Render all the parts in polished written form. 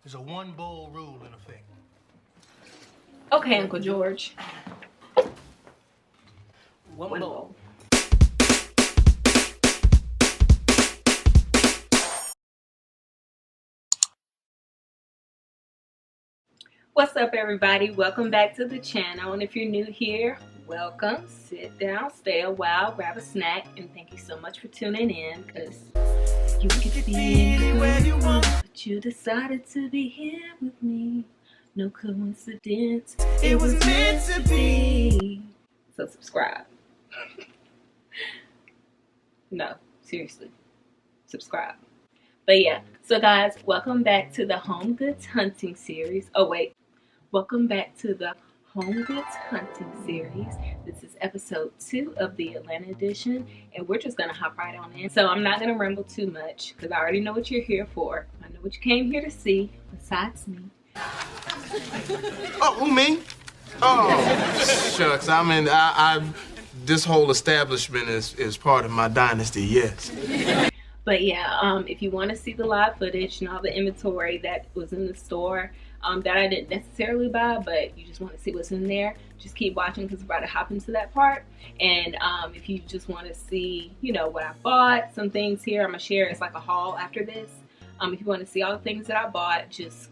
There's a one bowl rule in effect. Okay, Uncle George. One bowl. What's up, everybody? Welcome back to the channel, and if you're new here, welcome. Sit down, stay a while, grab a snack, and thank you so much for tuning in, because you could be anywhere you want, but you decided to be here with me. No coincidence, it was meant to be. So subscribe. No, seriously, subscribe. But yeah, so guys, welcome back to the Homegoods hunting series. Oh wait, welcome back to the Homegoods hunting series. This is episode 2 of the Atlanta edition, and we're just gonna hop right on in. So I'm not gonna ramble too much because I already know what you're here for. I know what you came here to see, besides me. Oh, me? Oh, shucks. I mean, this whole establishment is part of my dynasty, yes. But yeah, if you want to see the live footage and all the inventory that was in the store that I didn't necessarily buy, but you just want to see what's in there, just keep watching because we're about to hop into that part. And if you just want to see, you know, what I bought, some things here, I'm going to share. It's like a haul after this. If you want to see all the things that I bought, just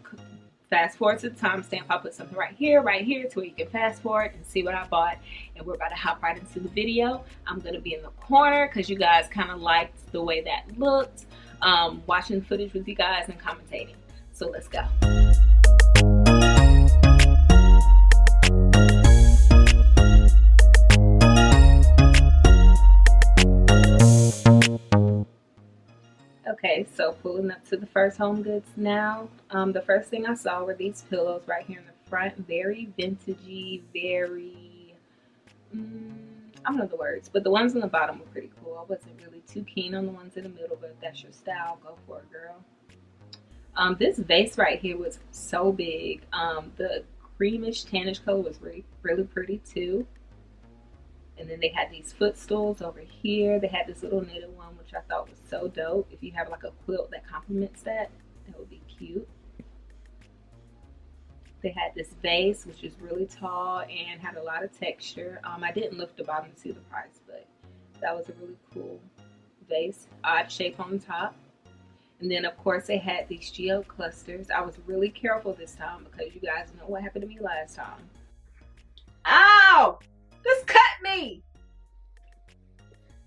fast forward to the timestamp. I'll put something right here to where you can fast forward and see what I bought. And we're about to hop right into the video. I'm going to be in the corner because you guys kind of liked the way that looked. Watching the footage with you guys and commentating. So let's go. Okay, so pulling up to the first Homegoods now. The first thing I saw were these pillows right here in the front. Very vintagey, very, I don't know the words, but the ones on the bottom were pretty cool. I wasn't really too keen on the ones in the middle, but if that's your style, go for it, girl. This vase right here was so big. The creamish tannish color was really pretty too. And then they had these footstools over here. They had this little knitted one, which I thought was so dope. If you have like a quilt that complements that, that would be cute. They had this vase, which is really tall and had a lot of texture. I didn't look at the bottom to see the price, but that was a really cool vase. Odd shape on the top. And then, of course, they had these geode clusters. I was really careful this time because you guys know what happened to me last time. Ow! This cut me!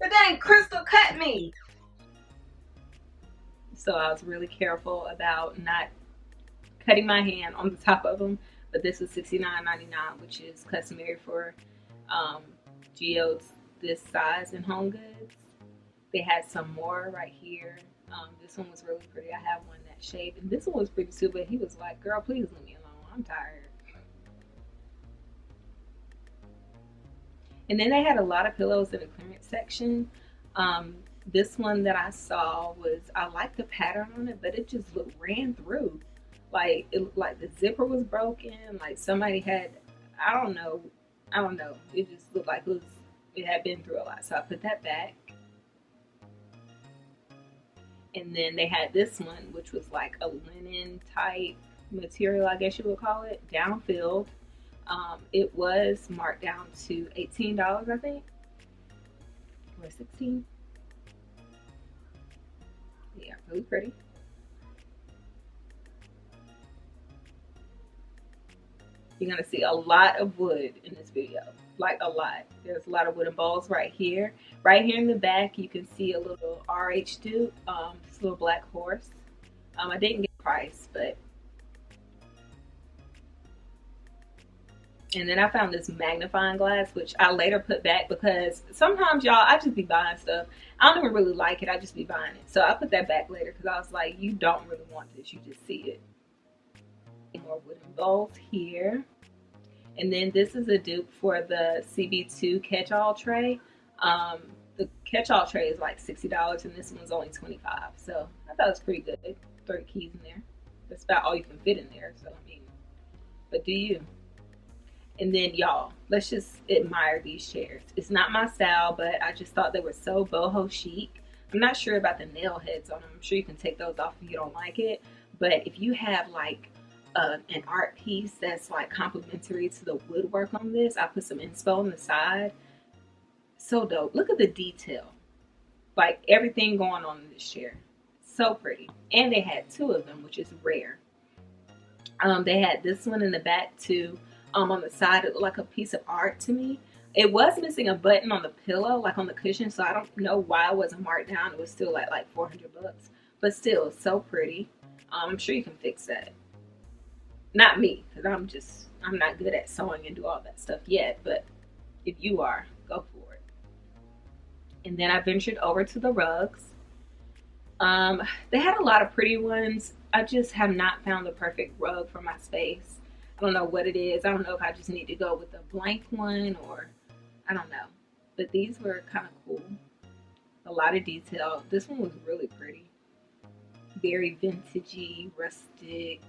The dang crystal cut me! So I was really careful about not cutting my hand on the top of them. But this was $69.99, which is customary for geodes this size in Homegoods. They had some more right here. This one was really pretty. I have one that shape. And this one was pretty too, but he was like, girl, please leave me alone. I'm tired. And then they had a lot of pillows in the clearance section. This one that I saw was, I liked the pattern on it, but it just ran through. Like, it looked like the zipper was broken. Like somebody had, I don't know. It just looked like it had been through a lot. So I put that back. And then they had this one, which was like a linen type material, I guess you would call it, down-filled. It was marked down to $18, I think, or $16. Yeah, really pretty. You're gonna see a lot of wood in this video, like a lot. There's a lot of wooden bowls right here. Right here in the back, you can see a little RH dupe, this little black horse. I didn't get a price, but. And then I found this magnifying glass, which I later put back because sometimes, y'all, I just be buying stuff. I don't even really like it. I just be buying it. So I put that back later because I was like, you don't really want this. You just see it. More wooden bowls here. And then this is a dupe for the CB2 catch-all tray. The catch-all tray is like $60 and this one's only $25. So I thought it was pretty good. 30 keys in there. That's about all you can fit in there. So, I mean, but do you? And then, y'all, let's just admire these chairs. It's not my style, but I just thought they were so boho chic. I'm not sure about the nail heads on them. I'm sure you can take those off if you don't like it. But if you have like an art piece that's like complementary to the woodwork on this, I put some inspo on the side. So dope. Look at the detail. Like everything going on in this chair. So pretty. And they had two of them, which is rare. They had this one in the back too. On the side, it looked like a piece of art to me. It was missing a button on the pillow, like on the cushion, so I don't know why it wasn't marked down. It was still at like 400 bucks. But still, so pretty. I'm sure you can fix that. Not me, because I'm not good at sewing and do all that stuff yet, but if you are, go for it. And then I ventured over to the rugs. They had a lot of pretty ones. I just have not found the perfect rug for my space. I don't know what it is. I don't know if I just need to go with a blank one or I don't know. But these were kind of cool. A lot of detail. This one was really pretty. Very vintagey, rustic.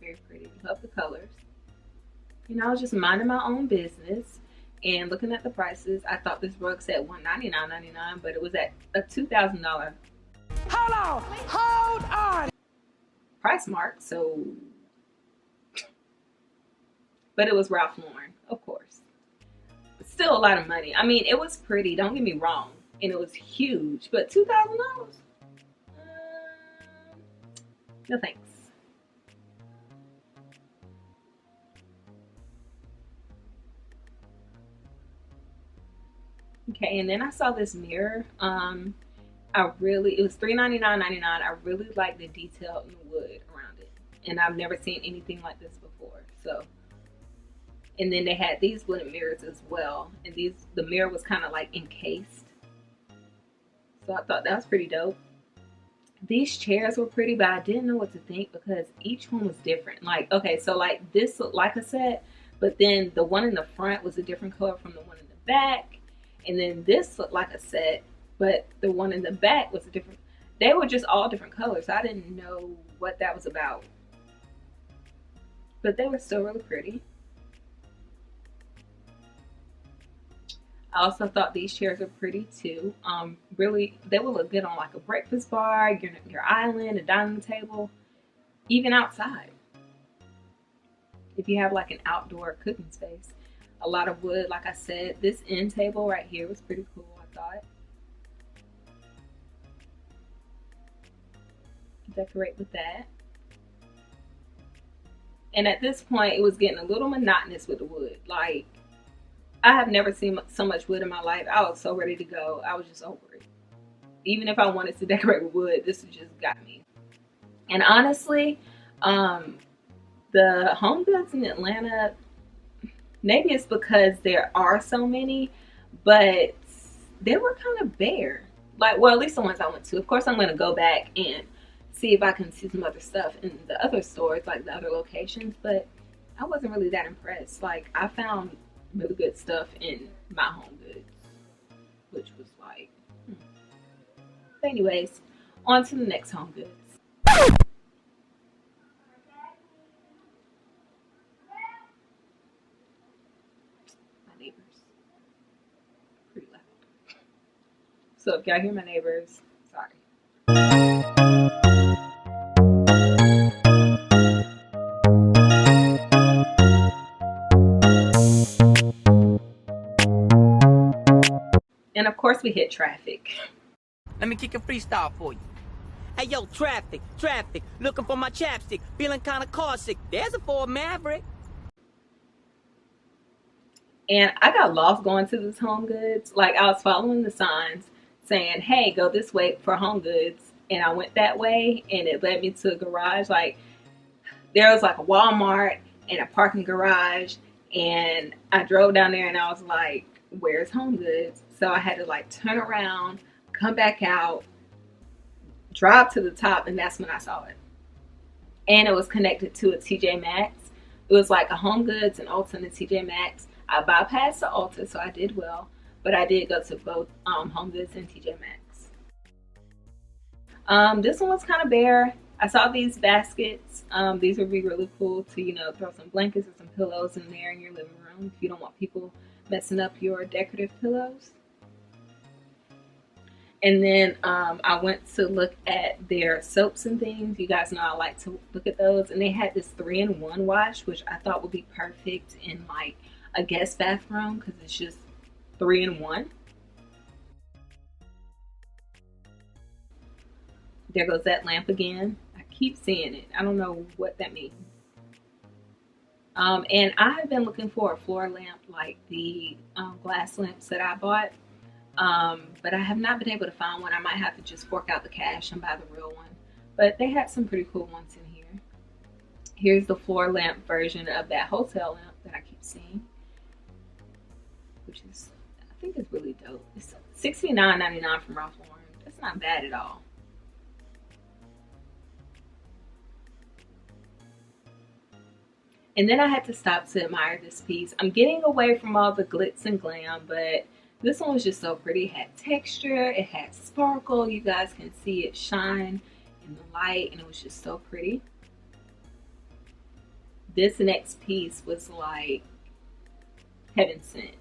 Very pretty. Love the colors. You know, I was just minding my own business and looking at the prices. I thought this rug said $199.99, but it was at a $2,000. Hold on! Price mark, so. But it was Ralph Lauren, of course. But still a lot of money. I mean, it was pretty, don't get me wrong. And it was huge, but $2,000? No thanks. Okay, and then I saw this mirror. It was $399.99. I really like the detail in the wood around it. And I've never seen anything like this before. So, and then they had these wooden mirrors as well. And the mirror was kind of like encased. So I thought that was pretty dope. These chairs were pretty, but I didn't know what to think because each one was different. Like, okay, so like this looked like a set, but then the one in the front was a different color from the one in the back. And then this looked like a set, but the one in the back was a different. They were just all different colors. I didn't know what that was about. But they were still really pretty. I also thought these chairs were pretty too. Really, they would look good on like a breakfast bar, your island, a dining table, even outside. If you have like an outdoor cooking space. A lot of wood, like I said. This end table right here was pretty cool, I thought. Decorate with that. And at this point, it was getting a little monotonous with the wood. Like, I have never seen so much wood in my life. I was so ready to go. I was just over it. Even if I wanted to decorate with wood, this just got me. And honestly, the Homegoods in Atlanta, maybe it's because there are so many, but they were kind of bare. Like, well, at least the ones I went to. Of course, I'm going to go back and see if I can see some other stuff in the other stores, like the other locations, but I wasn't really that impressed. Like, I found really good stuff in my Homegoods, which was like, But anyways, on to the next Homegoods. My neighbors. Pretty loud. So if y'all hear my neighbors, sorry. And of course we hit traffic. Let me kick a freestyle for you. Hey yo, traffic, looking for my chapstick, feeling kinda car sick. There's a Ford Maverick. And I got lost going to this Homegoods. Like, I was following the signs saying, hey, go this way for Homegoods. And I went that way and it led me to a garage. Like, there was like a Walmart and a parking garage. And I drove down there and I was like, where's Homegoods? So I had to like turn around, come back out, drive to the top, and that's when I saw it. And it was connected to a TJ Maxx. It was like a Homegoods and Ulta and a TJ Maxx. I bypassed the Ulta, so I did well, but I did go to both Homegoods and TJ Maxx. This one was kind of bare. I saw these baskets. These would be really cool to, you know, throw some blankets or some pillows in there in your living room if you don't want people messing up your decorative pillows. And then I went to look at their soaps and things. You guys know I like to look at those. And they had this 3-in-1 wash, which I thought would be perfect in like a guest bathroom because it's just 3-in-1. There goes that lamp again. I keep seeing it. I don't know what that means. And I have been looking for a floor lamp like the glass lamps that I bought. But I have not been able to find one. I might have to just fork out the cash and buy the real one. But they had some pretty cool ones in here. Here's the floor lamp version of that hotel lamp that I keep seeing, which is, I think it's really dope. It's $69.99 from Ralph Lauren. That's not bad at all. And then I had to stop to admire this piece. I'm getting away from all the glitz and glam, but this one was just so pretty. It had texture, it had sparkle. You guys can see it shine in the light, and it was just so pretty. This next piece was like heaven sent.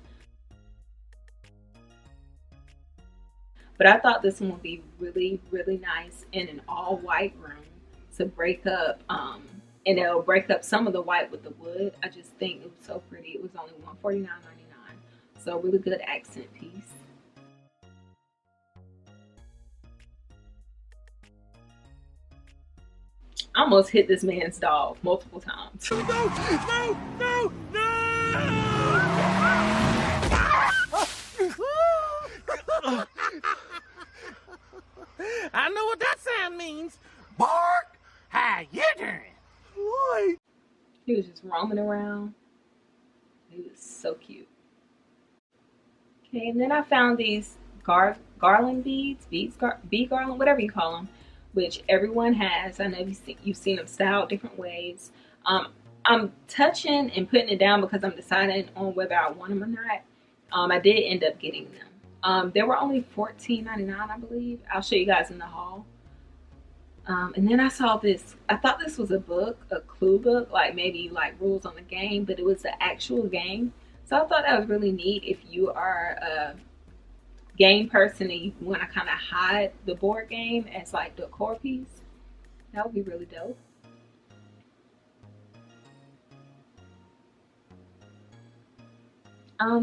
But I thought this one would be really, really nice in an all white room to break up, and it'll break up some of the white with the wood. I just think it was so pretty. It was only $149.99. So really good accent piece. I almost hit this man's dog multiple times. No, no, no, no! I know what that sound means. Bark! How you doing? What? He was just roaming around. He was so cute. Okay, and then I found these Garland beads, bee garland, whatever you call them, which everyone has. I know you've seen them styled different ways. I'm touching and putting it down because I'm deciding on whether I want them or not. I did end up getting them. They were only $14.99, I believe. I'll show you guys in the haul. And then I saw this. I thought this was a book, a clue book, like maybe like rules on the game, but it was the actual game. So I thought that was really neat if you are a game person and you want to kind of hide the board game as like the decor piece. That would be really dope.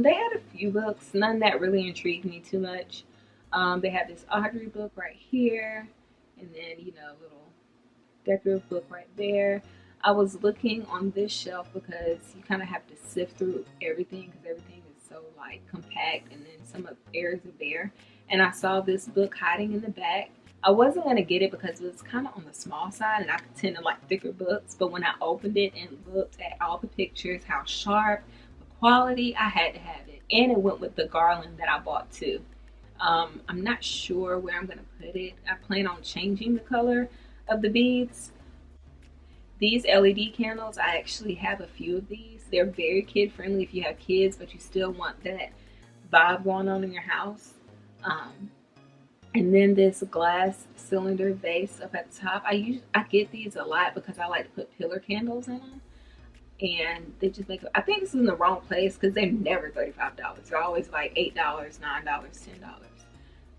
They had a few books, none that really intrigued me too much. They had this Audrey book right here, and then, you know, a little decorative book right there. I was looking on this shelf because you kind of have to sift through everything because everything is so like compact, and then some of the areas are bare. And I saw this book hiding in the back. I wasn't going to get it because it was kind of on the small side, and I tend to like thicker books. But when I opened it and looked at all the pictures, how sharp, the quality, I had to have it. And it went with the Garland that I bought too. I'm not sure where I'm going to put it. I plan on changing the color of the beads. These LED candles, I actually have a few of these. They're very kid friendly if you have kids, but you still want that vibe going on in your house. And then this glass cylinder vase up at the top. I get these a lot because I like to put pillar candles in them. And they just make, I think this is in the wrong place because they're never $35. They're always like $8, $9, $10.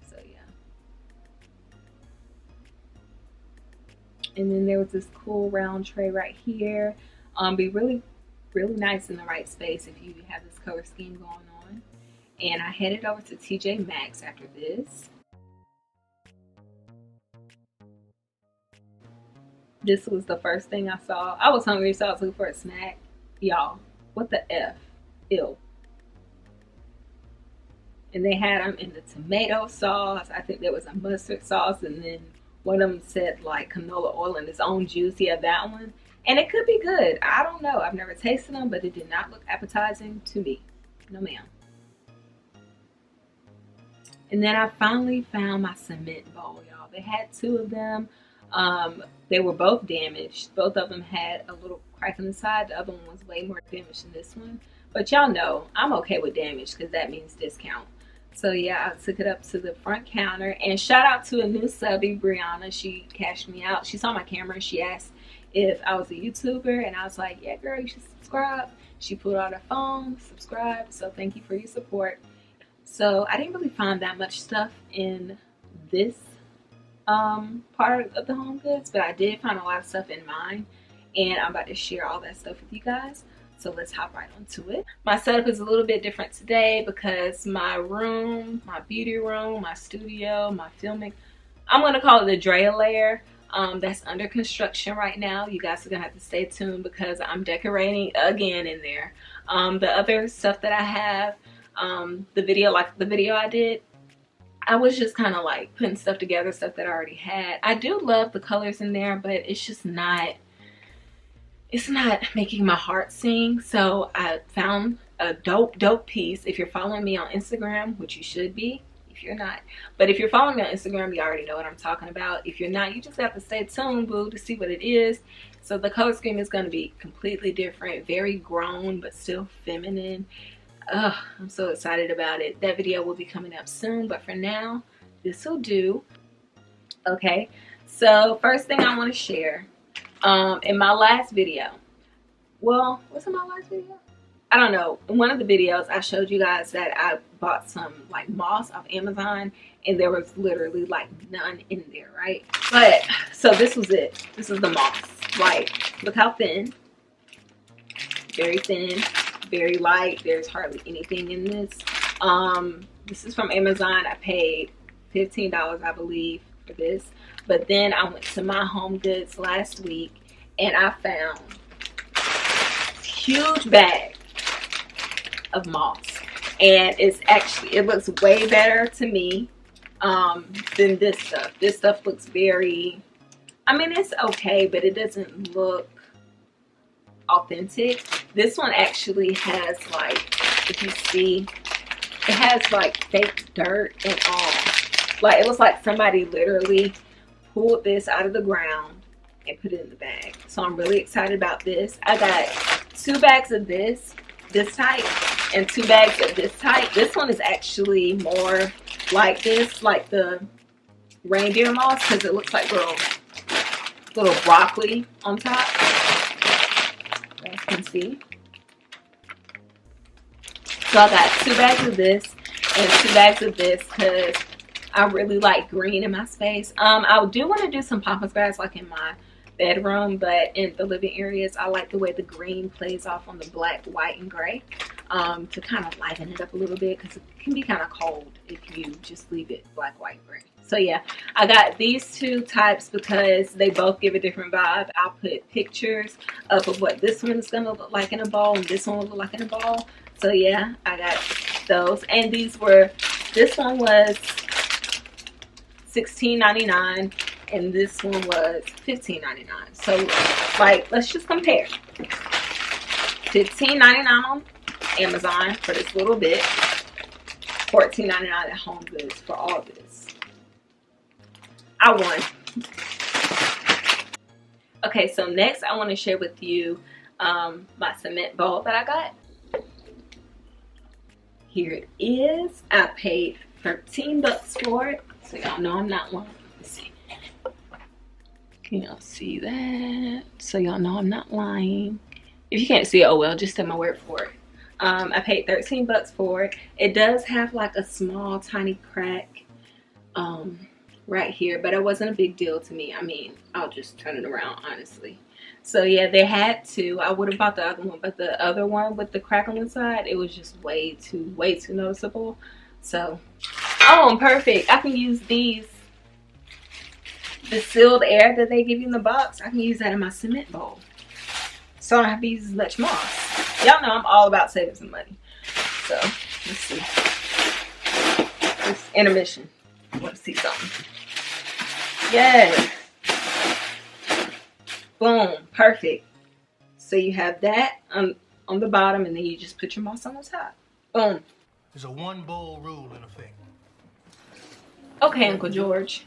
So yeah. And then there was this cool round tray right here. Be really, really nice in the right space if you have this color scheme going on. And I headed over to TJ Maxx after this. This was the first thing I saw. I was hungry, so I was looking for a snack. Y'all, what the F? Ew. And they had them in the tomato sauce. I think there was a mustard sauce, and then one of them said like canola oil and its own juice. Yeah, that one. And it could be good. I don't know. I've never tasted them, but it did not look appetizing to me. No, ma'am. And then I finally found my cement bowl, y'all. They had two of them. They were both damaged. Both of them had a little crack in the side. The other one was way more damaged than this one. But y'all know I'm okay with damage because that means discount. So yeah, I took it up to the front counter. And shout out to a new subby, Brianna. She cashed me out. She saw my camera and she asked if I was a YouTuber. And I was like, yeah, girl, you should subscribe. She pulled out her phone, subscribed. So thank you for your support. So I didn't really find that much stuff in this part of the HomeGoods, but I did find a lot of stuff in mine, and I'm about to share all that stuff with you guys. So let's hop right onto it. My setup is a little bit different today because my room, my beauty room, my studio, my filming, I'm gonna call it the Drea layer, that's under construction right now. You guys are gonna have to stay tuned because I'm decorating again in there. The other stuff that I have, the video I did, I was just kind of like putting stuff together, stuff that I already had. I do love the colors in there, but it's just not, it's not making my heart sing. So I found a dope piece. If you're following me on Instagram, which you should be, if you're not, but if you're following me on Instagram, you already know what I'm talking about. If you're not, you just have to stay tuned, boo, to see what it is. So the color scheme is going to be completely different, very grown but still feminine. I'm so excited about it. That video will be coming up soon, but for now, this will do. Okay, so first thing I want to share, in my last video, well, what's in my last video? I don't know. In one of the videos, I showed you guys that I bought some like moss off Amazon, and there was literally like none in there, right? But so this was it. This is the moss. Like, look how thin. Very thin, very light. There's hardly anything in this. This is from Amazon. I paid $15, I believe, for this. But then I went to my HomeGoods last week, and I found a huge bag of moss, and it's actually, it looks way better to me than this stuff. This stuff looks very, I mean, it's okay, but it doesn't look authentic. This one actually has, like, if you see, it has like fake dirt and all. Like, it looks like somebody literally pulled this out of the ground and put it in the bag. So I'm really excited about this. I got 2 bags of this type and 2 bags of this type. This one is actually more like this, like the reindeer moss, because it looks like little broccoli on top, as you can see. So I got 2 bags of this and 2 bags of this because I really like green in my space. I do want to do some pampas grass like in my bedroom, but in the living areas, I like the way the green plays off on the black, white, and gray, to kind of liven it up a little bit, because it can be kind of cold if you just leave it black, white, gray. So yeah, I got these 2 types because they both give a different vibe. I'll put pictures up of what this one's gonna look like in a bowl and this one will look like in a bowl. So yeah, I got those, and these were, this one was $16.99 and this one was $15.99. So like, let's just compare. $15.99 on Amazon for this little bit, $14.99 at HomeGoods for all this. I won. Okay, so next I want to share with you my cement bowl that I got. Here it is. I paid $13 for it, so y'all know I'm not lying. Let's see. Can y'all see that? So y'all know I'm not lying. If you can't see it, oh well, just take my word for it. I paid $13 for it. It does have like a small tiny crack right here, but it wasn't a big deal to me. I mean, I'll just turn it around, honestly. So yeah, they had 2. I would have bought the other one, but the other one with the crack on the side, it was just way too noticeable. So, oh, I'm perfect. I can use these, the sealed air that they give you in the box. I can use that in my cement bowl, so I don't have to use as much moss. Y'all know I'm all about saving some money. So let's see. This intermission. I want to see something. Yes. Boom. Perfect. So you have that on the bottom, and then you just put your moss on the top. Boom. There's a 1 bowl rule in effect. Okay, Uncle George.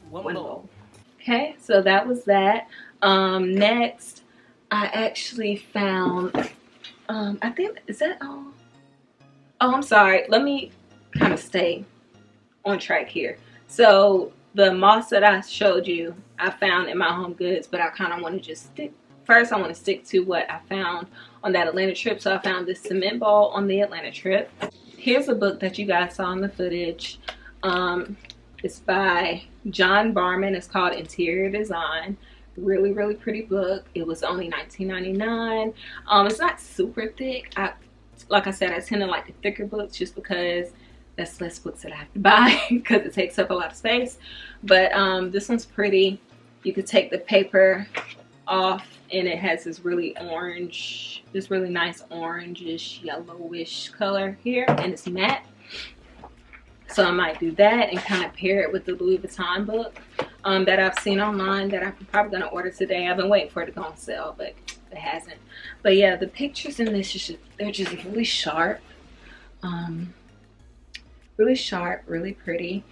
1 bowl. Okay, so that was that. Next, I actually found, I think, is that all? Oh, I'm sorry. Let me kind of stay on track here. So the moss that I showed you, I found in my HomeGoods, but I kind of want to just stick. First, I want to stick to what I found on that Atlanta trip. So I found this cement bowl on the Atlanta trip. here's a book that you guys saw in the footage. It's by John Barman. It's called Interior Design. Really, really pretty book. It was only $19.99. It's not super thick. Like I said, I tend to like the thicker books just because that's less books that I have to buy because it takes up a lot of space. But this one's pretty. You could take the paper off, and it has this really orange, this really nice orangish, yellowish color here, and it's matte. So I might do that and kind of pair it with the Louis Vuitton book that I've seen online that I'm probably going to order today. I've been waiting for it to go on sale, but it hasn't. But yeah, the pictures in this, they're just really sharp. Really sharp, really pretty.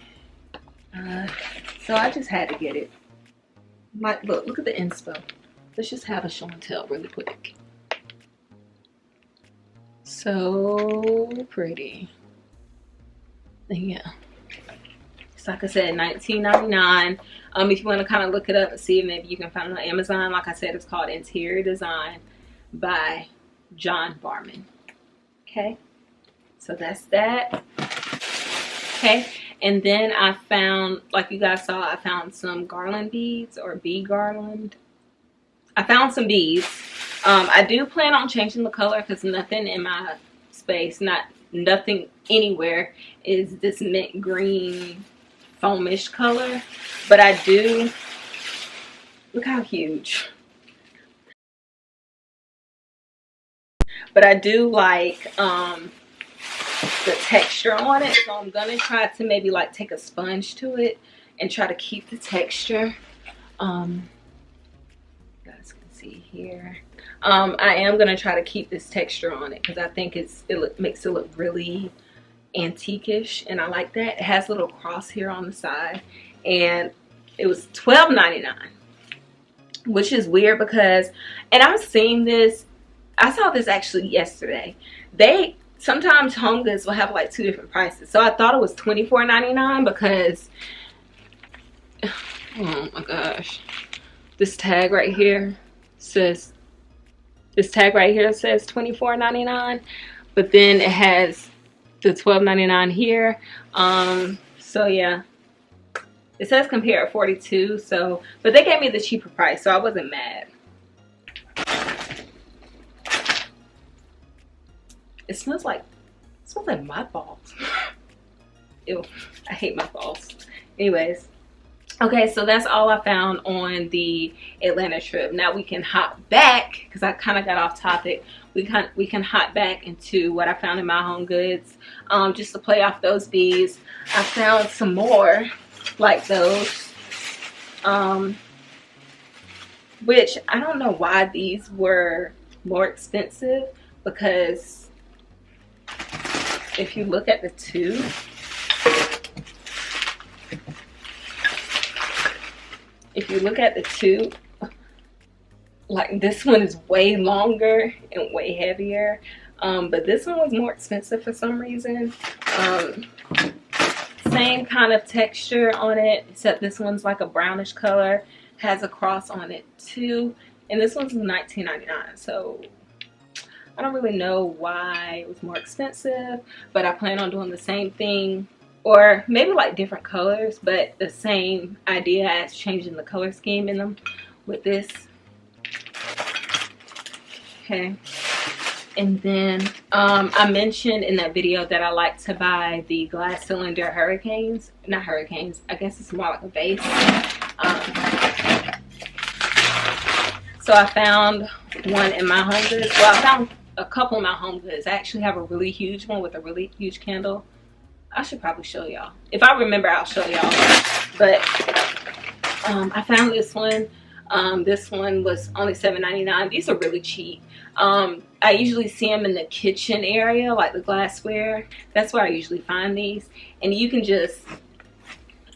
So I just had to get it. Look at the inspo. Let's just have a show and tell really quick. So pretty. Yeah, it's like I said, $19.99. If you want to kind of look it up and see if maybe you can find it on Amazon. Like I said, it's called Interior Design by John Barman. Okay, so that's that. Okay, and then I found, like you guys saw, I found some Garland beads, or bee garland. I found some beads. I do plan on changing the color because nothing in my space, nothing anywhere is this mint green foamish color, but I do, look how huge, but I do like the texture on it, so I'm gonna try to maybe like take a sponge to it and try to keep the texture. You guys can see here, I am gonna try to keep this texture on it because I think it makes it look really antique-ish, and I like that. It has a little cross here on the side, and it was $12.99, which is weird because, and I'm seeing this, I saw this actually yesterday. Sometimes HomeGoods will have like 2 different prices, so I thought it was $24.99 because, oh my gosh, this tag right here says $24.99, but then it has the $12.99 here. So yeah, it says compare at 42, so, but they gave me the cheaper price, so I wasn't mad. It smells like mothballs. Ew, I hate mothballs. Anyways, okay, so that's all I found on the Atlanta trip. Now we can hop back because I kind of got off topic. We can hop back into what I found in my HomeGoods, just to play off those beads. I found some more like those, which I don't know why these were more expensive, because if you look at the tube, like this one is way longer and way heavier, but this one was more expensive for some reason. Same kind of texture on it, except this one's like a brownish color, has a cross on it too, and this one's $19.99. So I don't really know why it was more expensive, but I plan on doing the same thing, or maybe like different colors, but the same idea as changing the color scheme in them with this. Okay, and then I mentioned in that video that I like to buy the glass cylinder hurricanes, not hurricanes, I guess it's more like a vase. So I found one in my HomeGoods. Well, I found a couple in my HomeGoods. I actually have a really huge one with a really huge candle. I should probably show y'all. If I remember, I'll show y'all. But I found this one. This one was only $7.99. These are really cheap. I usually see them in the kitchen area, like the glassware. That's where I usually find these. And you can just,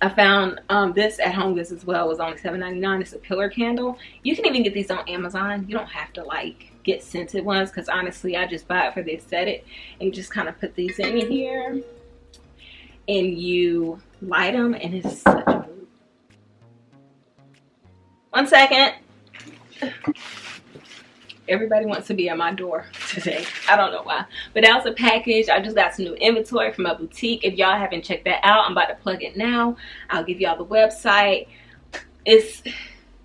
I found this at HomeGoods as well. It was only $7.99. It's a pillar candle. You can even get these on Amazon. You don't have to like get scented ones, because honestly I just buy it for the aesthetic. And you just kind of put these in here and you light them, and it's such a mood. One second. everybody wants to be at my door today. I don't know why. But that was a package. I just got some new inventory from my boutique. If y'all haven't checked that out, I'm about to plug it now. I'll give y'all the website. It's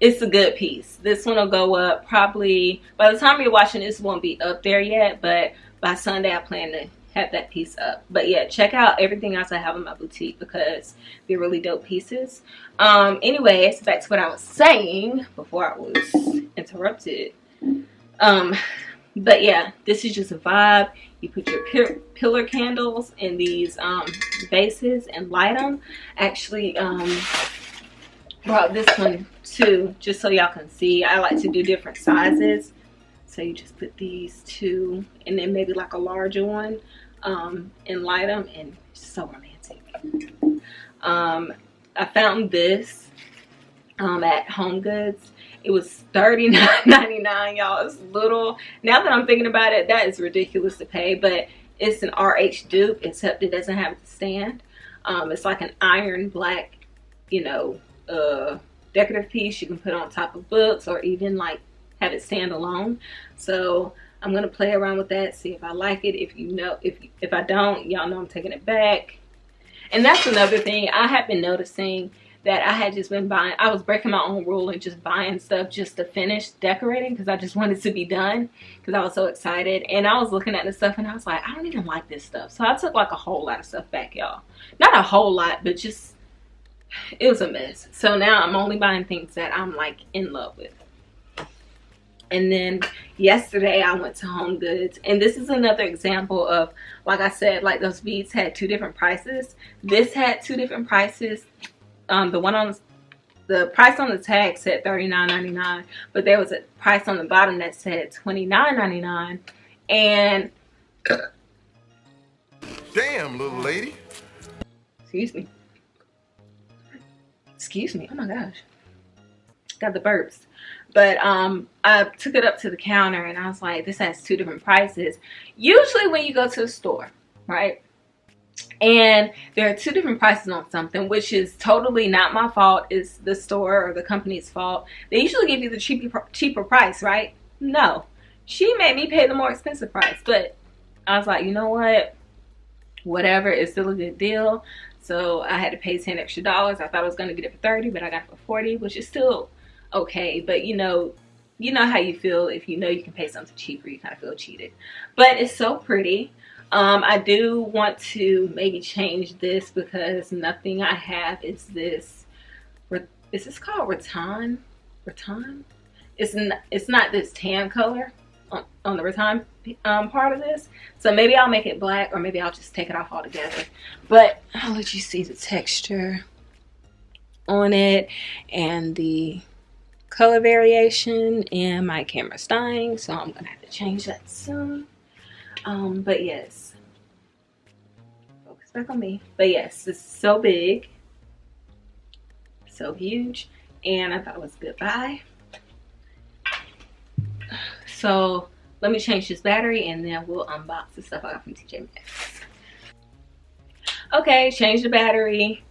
a good piece. This one will go up probably, by the time you're watching this, won't be up there yet, but by Sunday I plan to have that piece up. But yeah, check out everything else I have in my boutique because they're really dope pieces. Anyways, back to what I was saying before I was interrupted. But yeah, this is just a vibe. You put your pillar candles in these vases and light them. Actually brought this one too, just so y'all can see. I like to do different sizes, so you just put these two and then maybe like a larger one and light them, and it's so romantic. I found this at Homegoods. It was $39.99, y'all. It's little. Now that I'm thinking about it, that is ridiculous to pay, but it's an RH dupe, except it doesn't have the stand. It's like an iron black, you know, decorative piece you can put on top of books, or even like have it stand alone. So I'm gonna play around with that, see if I like it. If I don't, y'all know I'm taking it back. And that's another thing I have been noticing, that I had just been buying. I was breaking my own rule and just buying stuff just to finish decorating because I just wanted to be done because I was so excited. And I was looking at the stuff and I was like, I don't even like this stuff. So I took like a whole lot of stuff back, y'all. Not a whole lot, but just, it was a mess. So now I'm only buying things that I'm like in love with. And then yesterday I went to Homegoods, and this is another example of, like I said, like those beads had two different prices. This had two different prices. The price on the tag said $39.99, but there was a price on the bottom that said $29.99. And damn, little lady. Excuse me. Oh my gosh. Got the burps. But I took it up to the counter and I was like, this has two different prices. Usually when you go to the store, right, and there are two different prices on something, which is totally not my fault, it's the store or the company's fault. They usually give you the cheaper price, right? No, she made me pay the more expensive price. But I was like, you know what, whatever, it's still a good deal. So I had to pay $10 extra. I thought I was going to get it for $30, but I got it for $40, which is still okay. But you know how you feel if you know you can pay something cheaper. You kind of feel cheated. But it's so pretty. I do want to maybe change this because nothing I have is this. Is this called rattan? Rattan? It's not this tan color on the rattan part of this. So maybe I'll make it black, or maybe I'll just take it off altogether. But I'll let you see the texture on it and the color variation. And my camera's dying, so I'm gonna have to change that soon. But yes, focus back on me. But yes, it's so big, so huge, and I thought it was a good buy. So let me change this battery and then we'll unbox the stuff I got from TJ Maxx. Okay, change the battery.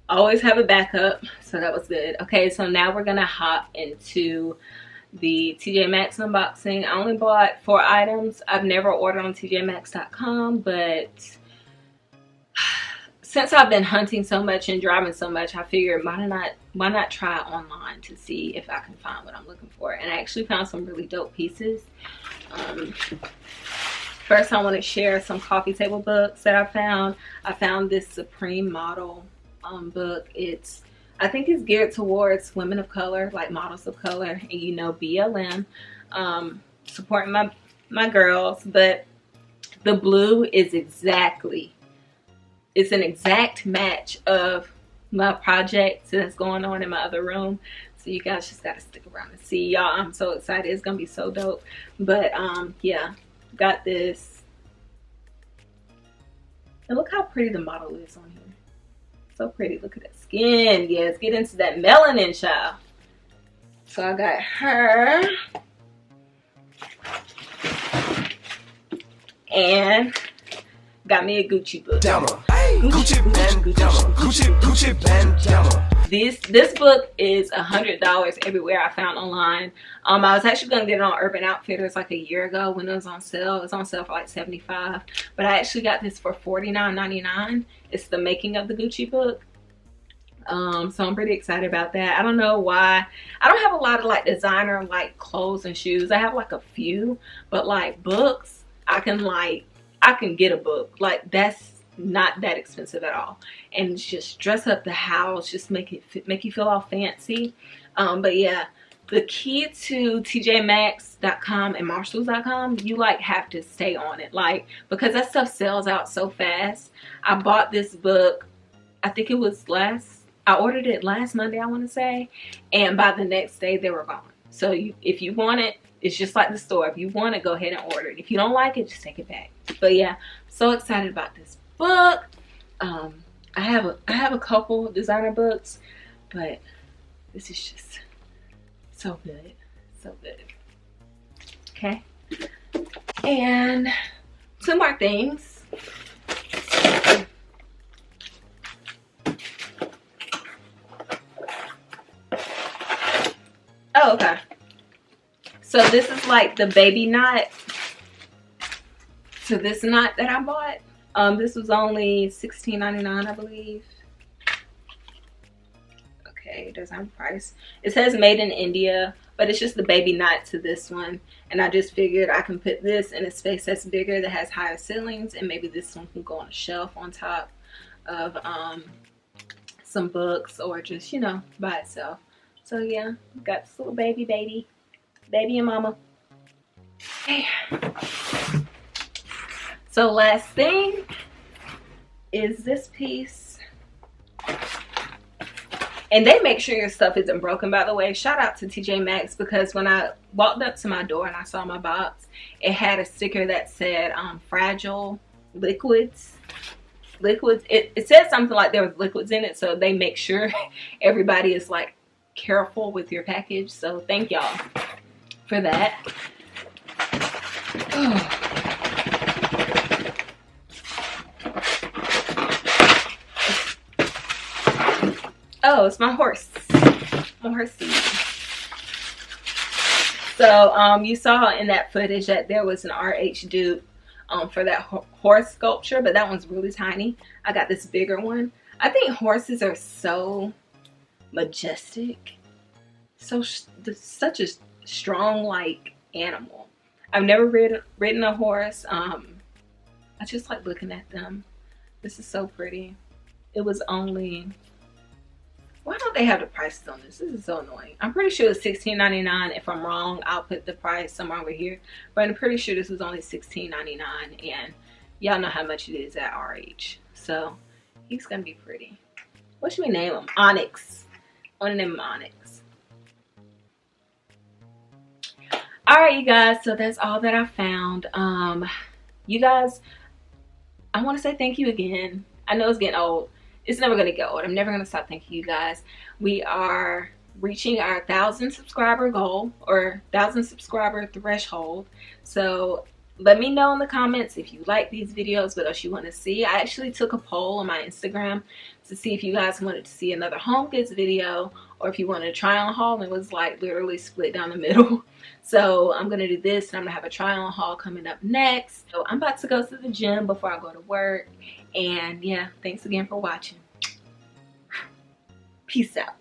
Always have a backup, so that was good. Okay, so now we're gonna hop into the TJ Maxx unboxing. I only bought 4 items. I've never ordered on tjmaxx.com, but since I've been hunting so much and driving so much, I figured why not try it online to see if I can find what I'm looking for. And I actually found some really dope pieces. First, I want to share some coffee table books that I found. I found this Supreme model book. I think it's geared towards women of color, like models of color, and you know, BLM, supporting my girls. But the blue is it's an exact match of my project that's going on in my other room. So you guys just gotta stick around and see. Y'all, I'm so excited. It's gonna be so dope. But yeah, got this. And look how pretty the model is on here. So pretty. Look at that skin. Yes, get into that melanin, child. So I got her. And got me a Gucci book. Gucci bandana. Gucci bandana. This book is $100 everywhere I found online. I was actually gonna get it on Urban Outfitters like a year ago when it was on sale. It was on sale for like $75, but I actually got this for $49.99. It's the Making of the Gucci book. So I'm pretty excited about that. I don't know why. I don't have a lot of like designer like clothes and shoes. I have like a few, but like books, I can get a book. Like that's not that expensive at all, and just dress up the house, just make you feel all fancy. But yeah, the key to tjmaxx.com and marshalls.com, you like have to stay on it, like, because that stuff sells out so fast. I bought this book, I think it was I ordered it last Monday, I want to say, and by the next day they were gone. So if you want it, it's just like the store. If you want it, go ahead and order it. If you don't like it, just take it back. But yeah, so excited about this book. I have a couple designer books, but this is just so good, so good. Okay, and two more things. Oh, okay. So this is like the baby knot. So this knot that I bought, this was only $16.99, I believe. Okay, it doesn't have a price. It says made in India, but it's just the baby knot to this one. And I just figured I can put this in a space that's bigger, that has higher ceilings, and maybe this one can go on a shelf on top of some books, or just, you know, by itself. So yeah, got this little baby and mama. Okay. So last thing is this piece. And they make sure your stuff isn't broken, by the way. Shout out to TJ Maxx, because when I walked up to my door and I saw my box, it had a sticker that said fragile liquids. It said something like there was liquids in it, so they make sure everybody is like careful with your package. So thank y'all for that. Oh, it's my horse. My horsey. So you saw in that footage that there was an RH dupe for that horse sculpture, but that one's really tiny. I got this bigger one. I think horses are so majestic, such a strong like animal. I've never ridden a horse. I just like looking at them. This is so pretty. It was only, why don't they have the prices on this? This is so annoying. I'm pretty sure it's $16.99. If I'm wrong, I'll put the price somewhere over here, but I'm pretty sure this was only $16.99, and y'all know how much it is at RH. So he's gonna be pretty. What should we name him? Onyx. I want to name him Onyx. Alright, you guys, so that's all that I found. You guys, I want to say thank you again. I know it's getting old. It's never going to get old. I'm never going to stop thanking you guys. We are reaching our 1,000 subscriber goal, or 1,000 subscriber threshold. So let me know in the comments if you like these videos, what else you want to see. I actually took a poll on my Instagram to see if you guys wanted to see another Homegoods video, or if you wanted a try on haul, and it was like literally split down the middle. So I'm going to do this, and I'm going to have a try on haul coming up next. So I'm about to go to the gym before I go to work. And yeah, thanks again for watching. Peace out.